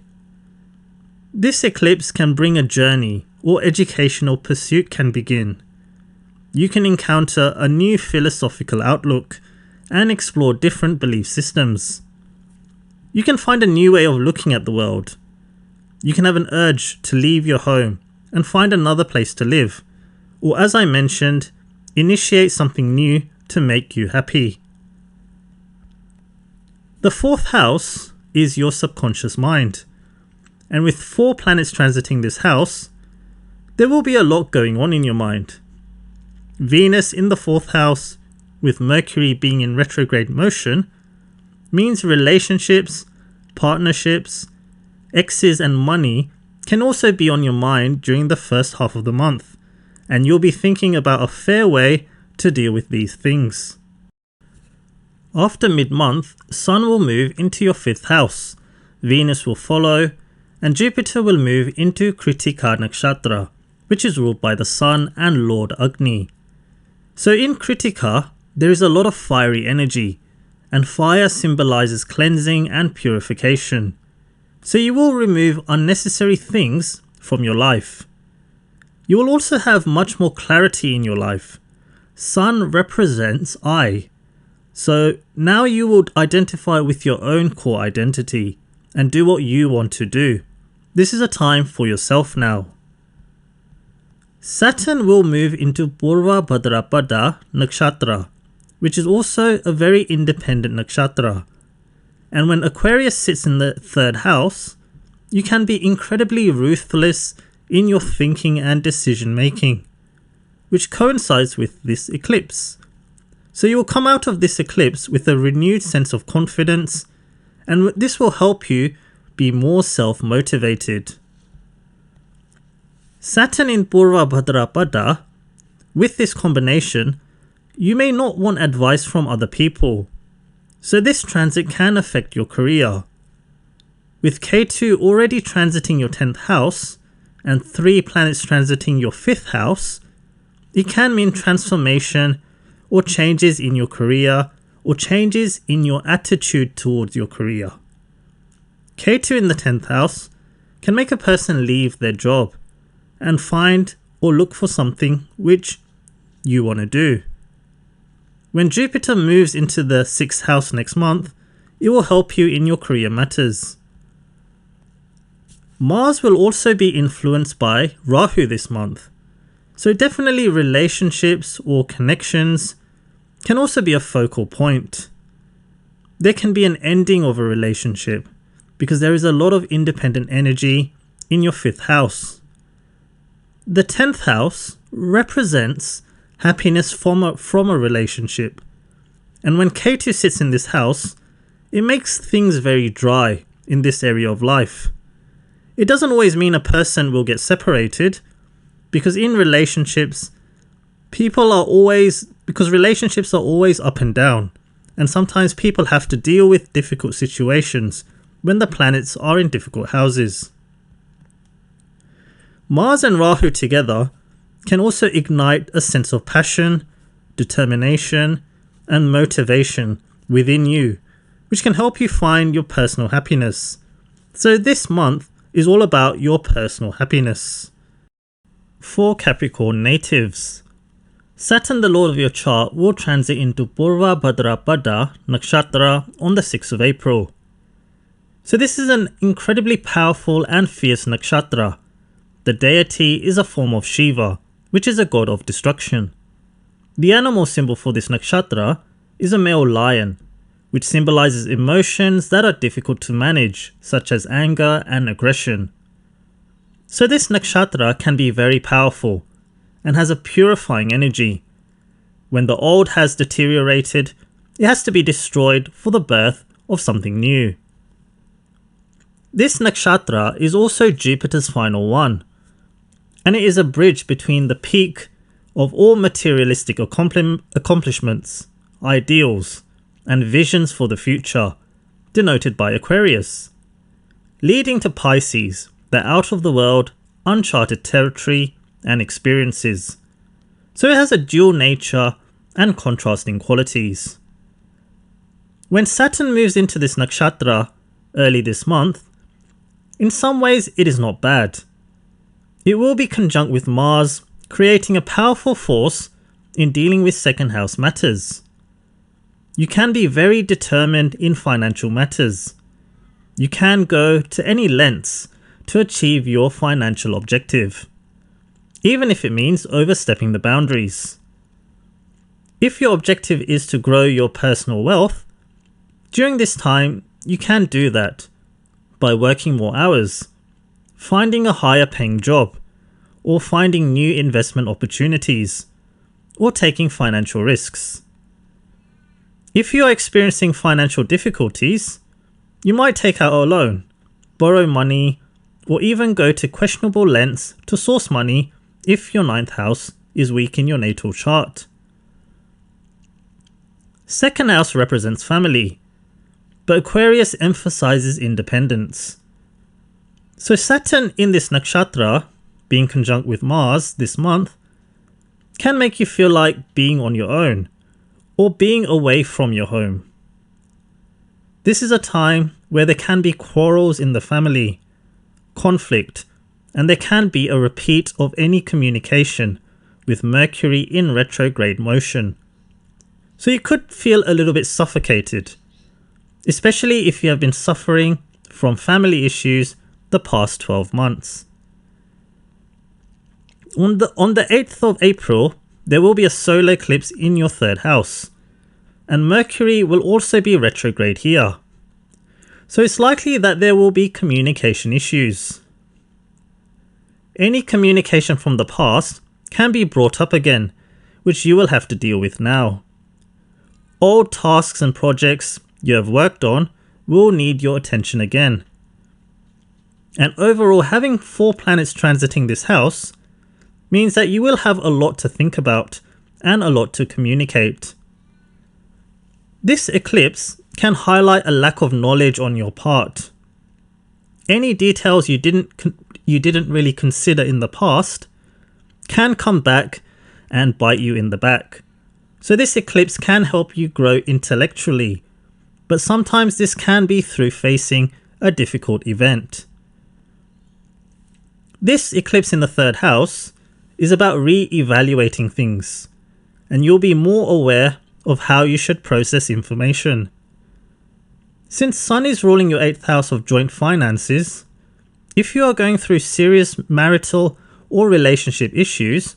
This eclipse can bring a journey or educational pursuit can begin. You can encounter a new philosophical outlook and explore different belief systems. You can find a new way of looking at the world. You can have an urge to leave your home and find another place to live, or as I mentioned, initiate something new to make you happy. The 4th house is your subconscious mind, and with 4 planets transiting this house, there will be a lot going on in your mind. Venus in the 4th house, with Mercury being in retrograde motion, means relationships, partnerships, exes and money can also be on your mind during the first half of the month, and you'll be thinking about a fair way to deal with these things. After mid-month, Sun will move into your 5th house, Venus will follow, and Jupiter will move into Kritika nakshatra, which is ruled by the Sun and Lord Agni. So in Kritika, there is a lot of fiery energy, and fire symbolizes cleansing and purification. So you will remove unnecessary things from your life. You will also have much more clarity in your life. Sun represents I. So now you will identify with your own core identity and do what you want to do. This is a time for yourself now. Saturn will move into Purva Bhadrapada nakshatra, which is also a very independent nakshatra. And when Aquarius sits in the 3rd house, you can be incredibly ruthless in your thinking and decision making, which coincides with this eclipse. So you will come out of this eclipse with a renewed sense of confidence, and this will help you be more self-motivated. Saturn in Purva Bhadrapada, with this combination, you may not want advice from other people. So this transit can affect your career. With K2 already transiting your 10th house and 3 planets transiting your 5th house, it can mean transformation or changes in your career or changes in your attitude towards your career. K2 in the 10th house can make a person leave their job and find or look for something which you want to do. When Jupiter moves into the 6th house next month, it will help you in your career matters. Mars will also be influenced by Rahu this month. So definitely relationships or connections can also be a focal point. There can be an ending of a relationship because there is a lot of independent energy in your 5th house. The 10th house represents happiness from a relationship. And when K2 sits in this house, it makes things very dry in this area of life. It doesn't always mean a person will get separated, because in relationships, relationships are always up and down, and sometimes people have to deal with difficult situations when the planets are in difficult houses. Mars and Rahu together can also ignite a sense of passion, determination, and motivation within you, which can help you find your personal happiness. So this month is all about your personal happiness. For Capricorn natives, Saturn, the lord of your chart, will transit into Purva Bhadrapada nakshatra on the 6th of April. So this is an incredibly powerful and fierce nakshatra. The deity is a form of Shiva, which is a god of destruction. The animal symbol for this nakshatra is a male lion, which symbolizes emotions that are difficult to manage, such as anger and aggression. So this nakshatra can be very powerful and has a purifying energy. When the old has deteriorated, it has to be destroyed for the birth of something new. This nakshatra is also Jupiter's final one, and it is a bridge between the peak of all materialistic accomplishments, ideals, and visions for the future, denoted by Aquarius, leading to Pisces, the out-of-the-world, uncharted territory and experiences. So it has a dual nature and contrasting qualities. When Saturn moves into this nakshatra early this month, in some ways it is not bad. It will be conjunct with Mars, creating a powerful force in dealing with 2nd house matters. You can be very determined in financial matters. You can go to any lengths to achieve your financial objective, even if it means overstepping the boundaries. If your objective is to grow your personal wealth, during this time you can do that by working more hours, finding a higher paying job, or finding new investment opportunities, or taking financial risks. If you are experiencing financial difficulties, you might take out a loan, borrow money, or even go to questionable lengths to source money if your 9th house is weak in your natal chart. 2nd house represents family, but Aquarius emphasizes independence. So Saturn in this nakshatra, being conjunct with Mars this month, can make you feel like being on your own, or being away from your home. This is a time where there can be quarrels in the family, conflict, and there can be a repeat of any communication with Mercury in retrograde motion. So you could feel a little bit suffocated, especially if you have been suffering from family issues the past 12 months. On the 8th of April, there will be a solar eclipse in your 3rd house, and Mercury will also be retrograde here. So it's likely that there will be communication issues. Any communication from the past can be brought up again, which you will have to deal with now. Old tasks and projects you have worked on will need your attention again. And overall, having 4 planets transiting this house means that you will have a lot to think about and a lot to communicate. This eclipse can highlight a lack of knowledge on your part. Any details you didn't really consider in the past can come back and bite you in the back. So this eclipse can help you grow intellectually, but sometimes this can be through facing a difficult event. This eclipse in the 3rd house is about re-evaluating things, and you'll be more aware of how you should process information. Since Sun is ruling your 8th house of joint finances, if you are going through serious marital or relationship issues,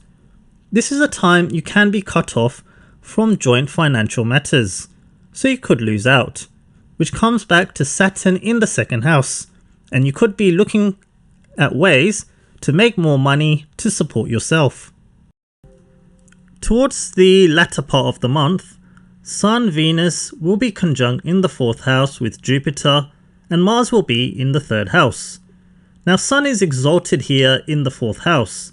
this is a time you can be cut off from joint financial matters, so you could lose out, which comes back to Saturn in the 2nd house, and you could be looking at ways to make more money to support yourself. Towards the latter part of the month, Sun, Venus will be conjunct in the 4th house with Jupiter, and Mars will be in the 3rd house. Now Sun is exalted here in the 4th house,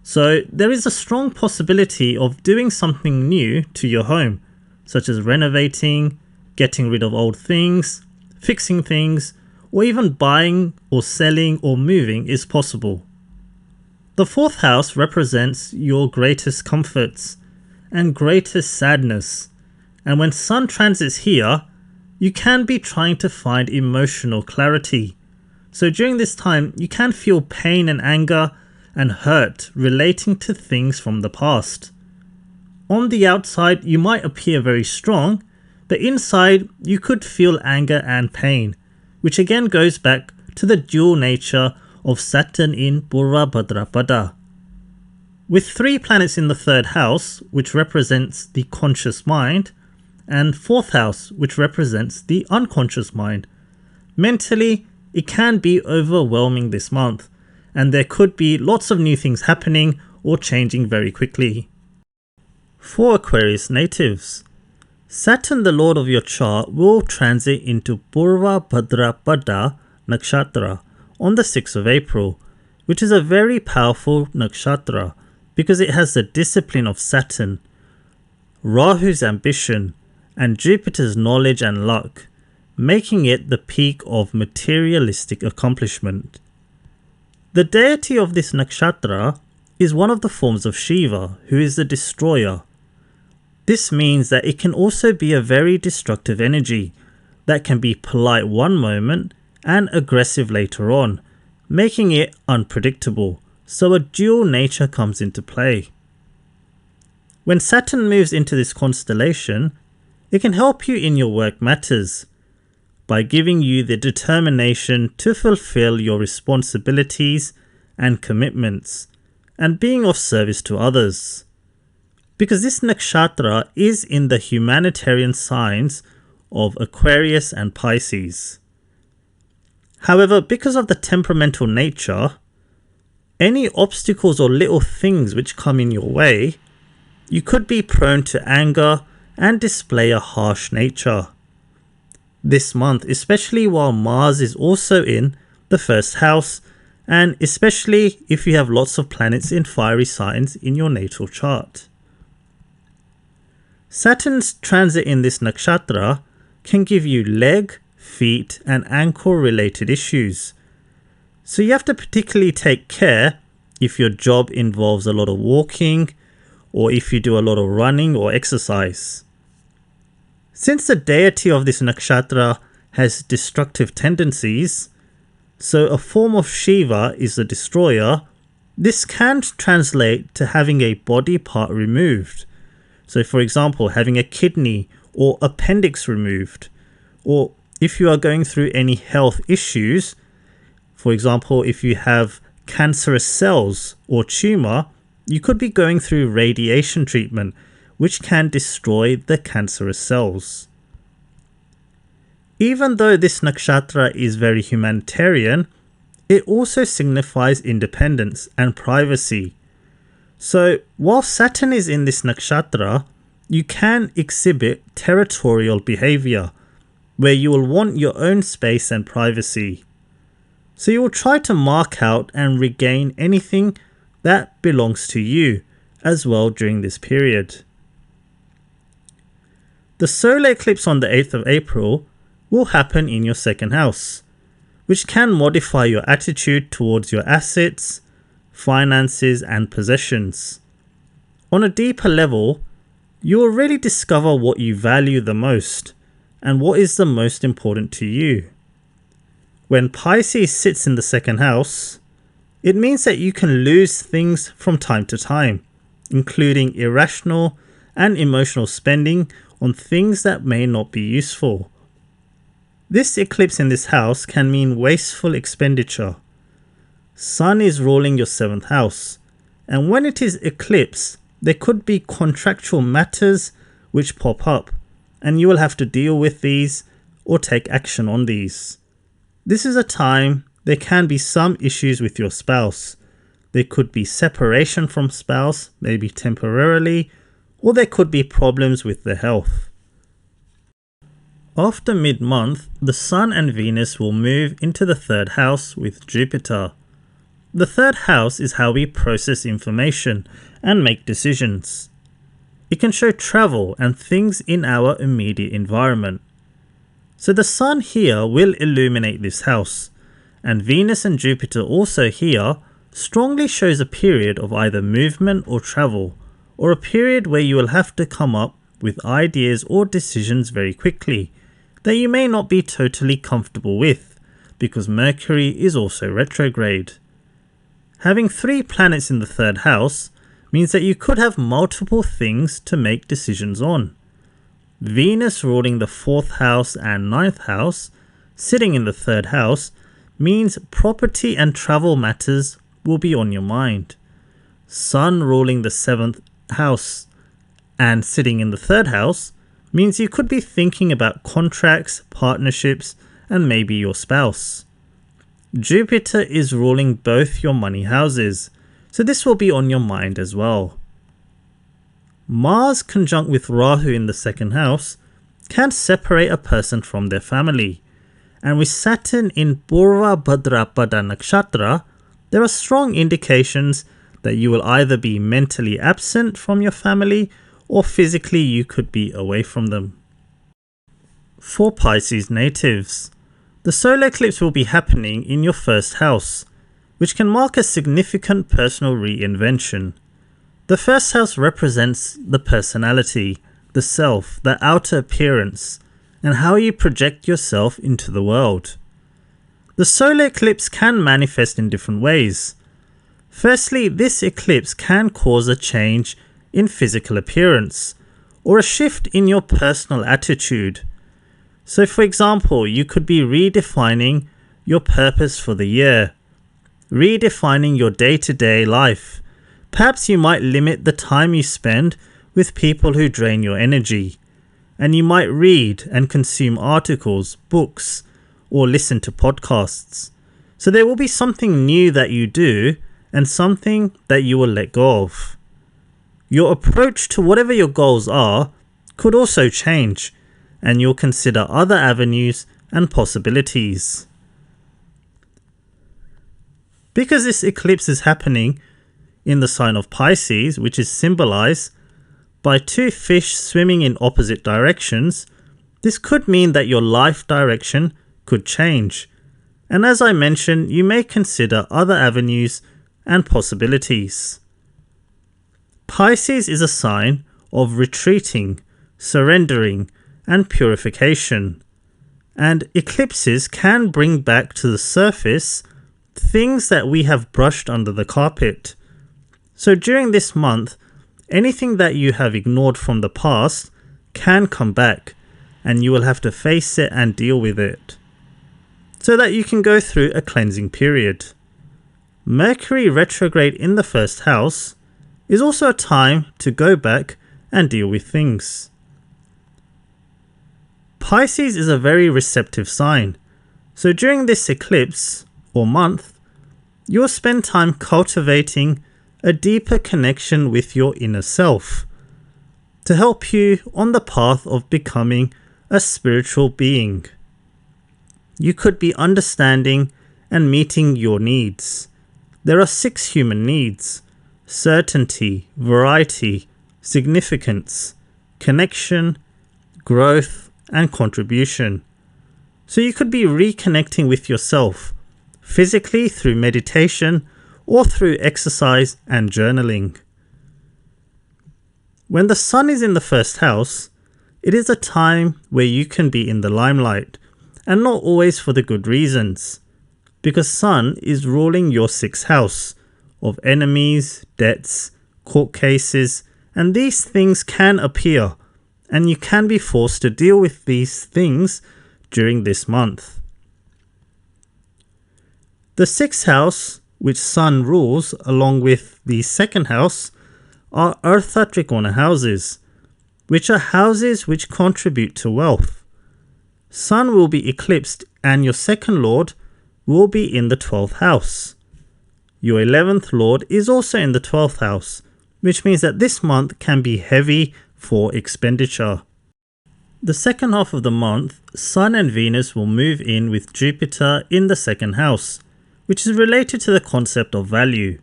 so there is a strong possibility of doing something new to your home, such as renovating, getting rid of old things, fixing things, or even buying or selling or moving is possible. The 4th house represents your greatest comforts and greatest sadness, and when Sun transits here, you can be trying to find emotional clarity. So during this time, you can feel pain and anger and hurt relating to things from the past. On the outside, you might appear very strong, but inside you could feel anger and pain, which again goes back to the dual nature of Saturn in Purva Bhadrapada. With 3 planets in the 3rd house, which represents the conscious mind, and 4th house, which represents the unconscious mind, mentally it can be overwhelming this month, and there could be lots of new things happening or changing very quickly. For Aquarius natives, Saturn, the lord of your chart, will transit into Purva Bhadrapada nakshatra on the 6th of April, which is a very powerful nakshatra because it has the discipline of Saturn, Rahu's ambition, and Jupiter's knowledge and luck, making it the peak of materialistic accomplishment. The deity of this nakshatra is one of the forms of Shiva, who is the destroyer. This means that it can also be a very destructive energy that can be polite one moment and aggressive later on, making it unpredictable, so a dual nature comes into play. When Saturn moves into this constellation, it can help you in your work matters by giving you the determination to fulfill your responsibilities and commitments and being of service to others. Because this nakshatra is in the humanitarian signs of Aquarius and Pisces. However, because of the temperamental nature, any obstacles or little things which come in your way, you could be prone to anger and display a harsh nature. This month, especially while Mars is also in the 1st house, and especially if you have lots of planets in fiery signs in your natal chart. Saturn's transit in this nakshatra can give you leg, feet and ankle related issues. So you have to particularly take care if your job involves a lot of walking or if you do a lot of running or exercise. Since the deity of this nakshatra has destructive tendencies, so a form of Shiva is the destroyer, this can translate to having a body part removed. So for example, having a kidney or appendix removed, or if you are going through any health issues, for example, if you have cancerous cells or tumor, you could be going through radiation treatment, which can destroy the cancerous cells. Even though this nakshatra is very humanitarian, it also signifies independence and privacy. So while Saturn is in this nakshatra, you can exhibit territorial behavior, where you will want your own space and privacy. So you will try to mark out and regain anything that belongs to you as well during this period. The solar eclipse on the 8th of April will happen in your second house, which can modify your attitude towards your assets, finances, and possessions. On a deeper level, you will really discover what you value the most and what is the most important to you. When Pisces sits in the second house, it means that you can lose things from time to time, including irrational and emotional spending on things that may not be useful. This eclipse in this house can mean wasteful expenditure. Sun is ruling your 7th house, and when it is eclipse, there could be contractual matters which pop up, and you will have to deal with these or take action on these. This is a time there can be some issues with your spouse. There could be separation from spouse, maybe temporarily, or there could be problems with their health. After mid-month, the Sun and Venus will move into the 3rd house with Jupiter. The 3rd house is how we process information and make decisions. It can show travel and things in our immediate environment. So the Sun here will illuminate this house, and Venus and Jupiter also here strongly shows a period of either movement or travel, or a period where you will have to come up with ideas or decisions very quickly that you may not be totally comfortable with, because Mercury is also retrograde. Having 3 planets in the 3rd house means that you could have multiple things to make decisions on. Venus ruling the 4th house and 9th house, sitting in the 3rd house, means property and travel matters will be on your mind. Sun ruling the 7th house and sitting in the 3rd house means you could be thinking about contracts, partnerships, and maybe your spouse. Jupiter is ruling both your money houses, so this will be on your mind as well. Mars conjunct with Rahu in the 2nd house can separate a person from their family, and with Saturn in Purva Bhadrapada Nakshatra, there are strong indications that you will either be mentally absent from your family or physically you could be away from them. For Pisces natives, the solar eclipse will be happening in your 1st house, which can mark a significant personal reinvention. The 1st house represents the personality, the self, the outer appearance, and how you project yourself into the world. The solar eclipse can manifest in different ways. Firstly, this eclipse can cause a change in physical appearance, or a shift in your personal attitude. So for example, you could be redefining your purpose for the year, redefining your day-to-day life. Perhaps you might limit the time you spend with people who drain your energy, and you might read and consume articles, books, or listen to podcasts. So there will be something new that you do and something that you will let go of. Your approach to whatever your goals are could also change, and you'll consider other avenues and possibilities. Because this eclipse is happening in the sign of Pisces, which is symbolized by 2 fish swimming in opposite directions, this could mean that your life direction could change. And as I mentioned, you may consider other avenues and possibilities. Pisces is a sign of retreating, surrendering, and purification. and eclipses can bring back to the surface things that we have brushed under the carpet. So during this month, anything that you have ignored from the past can come back, and you will have to face it and deal with it, so that you can go through a cleansing period. Mercury retrograde in the first house is also a time to go back and deal with things. Pisces is a very receptive sign, so during this eclipse or month, you will spend time cultivating a deeper connection with your inner self to help you on the path of becoming a spiritual being. You could be understanding and meeting your needs. There are 6 human needs: certainty, variety, significance, connection, growth, and contribution. So you could be reconnecting with yourself, physically through meditation or through exercise and journaling. When the sun is in the first house, it is a time where you can be in the limelight, and not always for the good reasons, because sun is ruling your 6th house of enemies, debts, court cases, and these things can appear, and you can be forced to deal with these things during this month. The 6th house, which Sun rules, along with the 2nd house, are Eartha Trikona houses, which are houses which contribute to wealth. Sun will be eclipsed, and your 2nd lord will be in the 12th house. Your 11th lord is also in the 12th house, which means that this month can be heavy for expenditure. The second half of the month, Sun and Venus will move in with Jupiter in the 2nd house, which is related to the concept of value.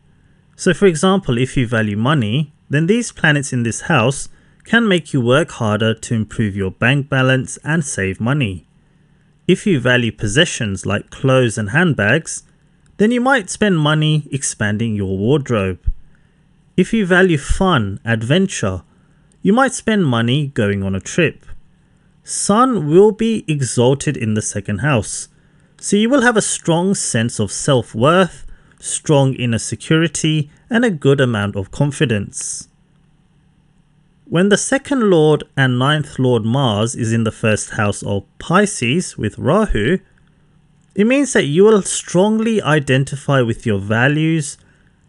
So for example, if you value money, then these planets in this house can make you work harder to improve your bank balance and save money. If you value possessions like clothes and handbags, then you might spend money expanding your wardrobe. If you value fun, adventure, you might spend money going on a trip. Sun will be exalted in the 2nd house, so you will have a strong sense of self-worth, strong inner security, and a good amount of confidence. When the 2nd lord and 9th lord Mars is in the 1st house of Pisces with Rahu, it means that you will strongly identify with your values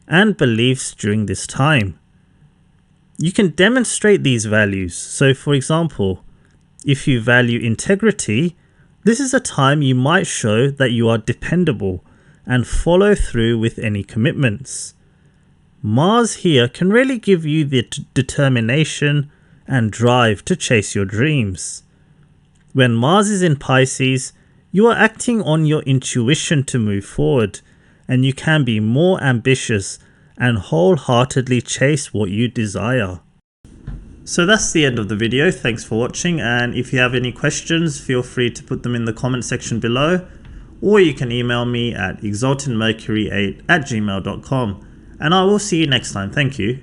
and beliefs during this time. You can demonstrate these values. So for example, if you value integrity, this is a time you might show that you are dependable and follow through with any commitments. Mars here can really give you the determination and drive to chase your dreams. When Mars is in Pisces, you are acting on your intuition to move forward, and you can be more ambitious and wholeheartedly chase what you desire. So that's the end of the video. Thanks for watching, and if you have any questions, feel free to put them in the comment section below, or you can email me at exaltedmercury8@gmail.com, and I will see you next time. Thank you.